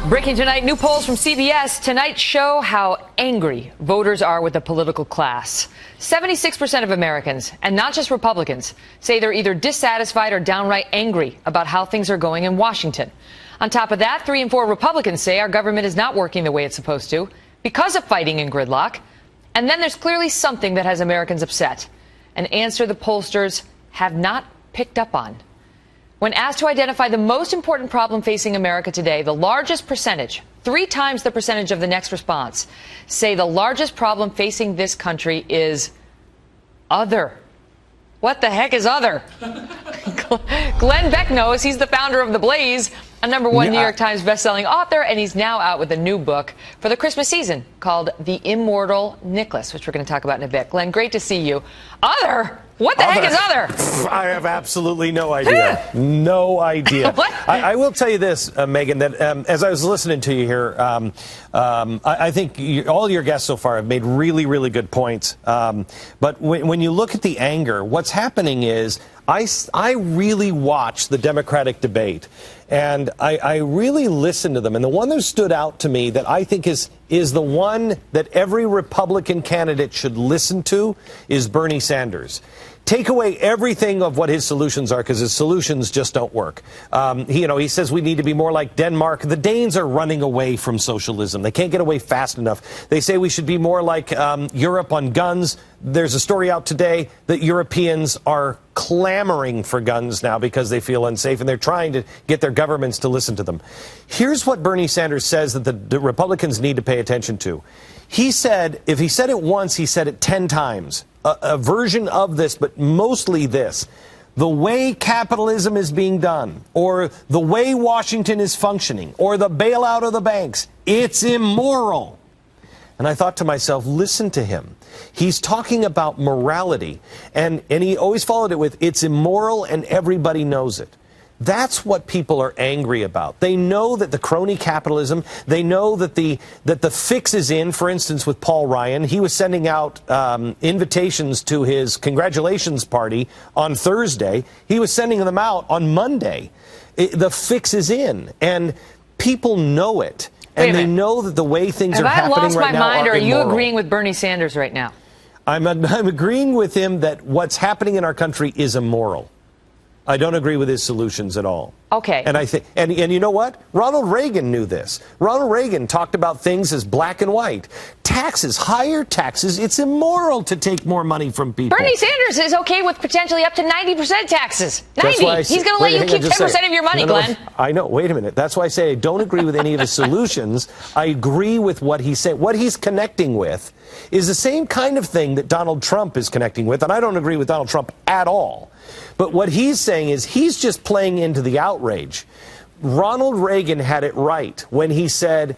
Breaking tonight, new polls from CBS tonight show how angry voters are with the political class. 76% of Americans, and not just Republicans, say they're either dissatisfied or downright angry about how things are going in Washington. On top of that, 3 in 4 Republicans say our government is not working the way it's supposed to because of fighting and gridlock. And then there's clearly something that has Americans upset, an answer the pollsters have not picked up on. When asked to identify the most important problem facing America today, the largest percentage, 3 times the percentage of the next response, say the largest problem facing this country is other. What the heck is other? Glenn Beck knows. He's the founder of The Blaze, a #1 New York Times bestselling author, and he's now out with a new book for the Christmas season called The Immortal Nicholas, which we're going to talk about in a bit. Glenn, great to see you. Other? What the heck is other? I have absolutely no idea. No idea. I will tell you this, Megyn, that as I was listening to you here, I think all your guests so far have made really, really good points. But when you look at the anger, what's happening is I really watch the Democratic debate, and I really listen to them. And the one that stood out to me that I think is the one that every Republican candidate should listen to is Bernie Sanders. Take away everything of what his solutions are, because his solutions just don't work. He says we need to be more like Denmark. The Danes are running away from socialism. They can't get away fast enough. They say we should be more like Europe on guns. There's a story out today that Europeans are clamoring for guns now because they feel unsafe, and they're trying to get their governments to listen to them. Here's what Bernie Sanders says that the Republicans need to pay attention to. He said, if he said it once, he said it 10 times. A version of this, but mostly this. The way capitalism is being done, or the way Washington is functioning, or the bailout of the banks, it's immoral. And I thought to myself, listen to him. He's talking about morality, and he always followed it with, it's immoral and everybody knows it. That's what people are angry about. They know that the crony capitalism, they know that the fix is in. For instance, with Paul Ryan, he was sending out invitations to his congratulations party on Thursday. He was sending them out on Monday. The fix is in, and people know it. And they know that the way things are happening right now are immoral. Have I lost my mind, or are you agreeing with Bernie Sanders right now? I'm agreeing with him that what's happening in our country is immoral. I don't agree with his solutions at all. Okay. And I think, and you know what? Ronald Reagan knew this. Ronald Reagan talked about things as black and white. Taxes, higher taxes. It's immoral to take more money from people. Bernie Sanders is okay with potentially up to 90% taxes. 90. He's going to let you keep 10% of your money, Glenn. I know. Wait a minute. That's why I say I don't agree with any of his solutions. I agree with what he's saying. What he's connecting with is the same kind of thing that Donald Trump is connecting with, and I don't agree with Donald Trump at all. But what he's saying is he's just playing into the outrage. Ronald Reagan had it right when he said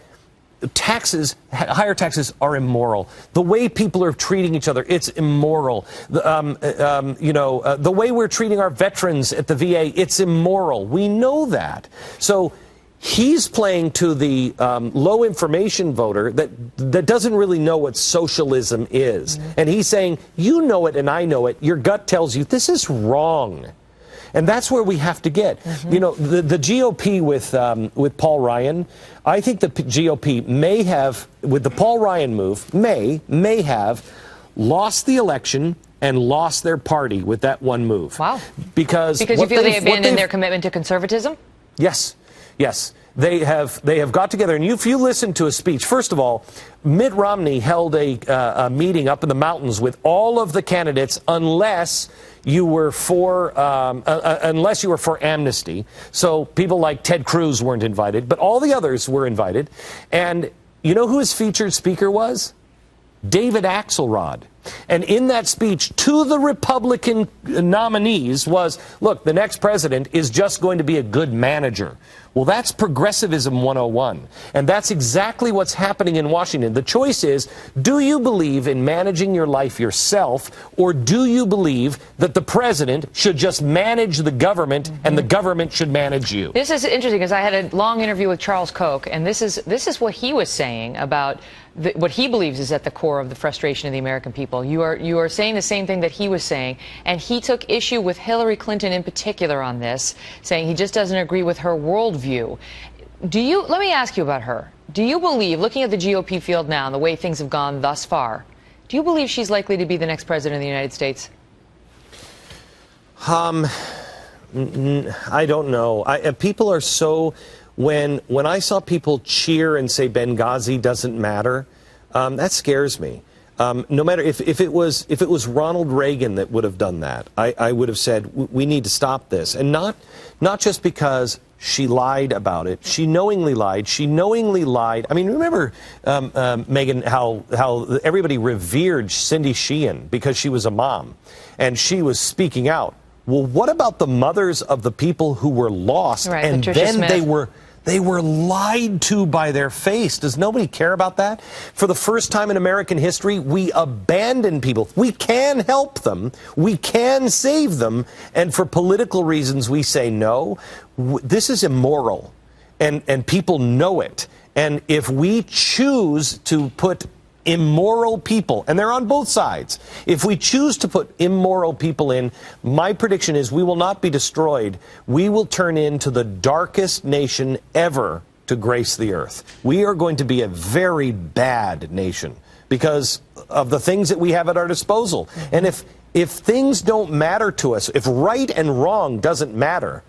taxes, higher taxes are immoral. The way people are treating each other, it's immoral. The way we're treating our veterans at the VA, it's immoral. We know that. So he's playing to the low information voter that doesn't really know what socialism is. Mm-hmm. And he's saying, you know it and I know it. Your gut tells you this is wrong. And that's where we have to get. Mm-hmm. You know, the GOP with Paul Ryan, I think the GOP may have, with the Paul Ryan move, may have lost the election and lost their party with that one move. Wow. Because you feel they abandoned their commitment to conservatism? Yes. Yes, they have got together. And if you listen to a speech, first of all, Mitt Romney held a meeting up in the mountains with all of the candidates, unless you were for amnesty. So people like Ted Cruz weren't invited, but all the others were invited. And you know who his featured speaker was? David Axelrod. And in that speech to the Republican nominees was, look, the next president is just going to be a good manager. Well, that's progressivism 101. And that's exactly what's happening in Washington. The choice is, do you believe in managing your life yourself, or do you believe that the president should just manage the government and the government should manage you? This is interesting because I had a long interview with Charles Koch, and this is what he was saying about what he believes is at the core of the frustration of the American people. You are saying the same thing that he was saying, and he took issue with Hillary Clinton in particular on this, saying he just doesn't agree with her worldview. Let me ask you about her. Do you believe, looking at the GOP field now and the way things have gone thus far, do you believe she's likely to be the next president of the United States? I don't know. People are so, when I saw people cheer and say Benghazi doesn't matter, that scares me. No matter if it was Ronald Reagan that would have done that, I would have said we need to stop this, and not just because she lied about it. She knowingly lied. She knowingly lied. I mean, remember, Megyn, how everybody revered Cindy Sheehan because she was a mom, and she was speaking out. Well, what about the mothers of the people who were lost, right, and Patricia then Smith. They were lied to by their face? Does nobody care about that? For the first time in American history, we abandon people. We can help them. We can save them. And for political reasons, we say no. This is immoral. And people know it. And if we choose to put immoral people, and they're on both sides, if we choose to put immoral people in, my prediction is we will not be destroyed. We will turn into the darkest nation ever to grace the earth. We are going to be a very bad nation because of the things that we have at our disposal. And if things don't matter to us, if right and wrong doesn't matter,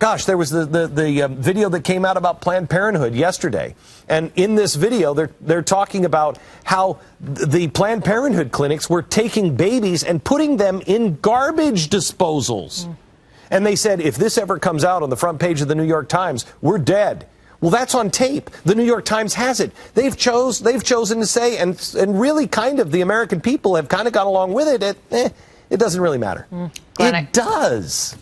gosh, there was the video that came out about Planned Parenthood yesterday. And in this video, they're talking about how the Planned Parenthood clinics were taking babies and putting them in garbage disposals. And they said, if this ever comes out on the front page of the New York Times, we're dead. Well, that's on tape. The New York Times has it. They've chosen to say, and really kind of the American people have kind of gone along with it. It doesn't really matter. It does.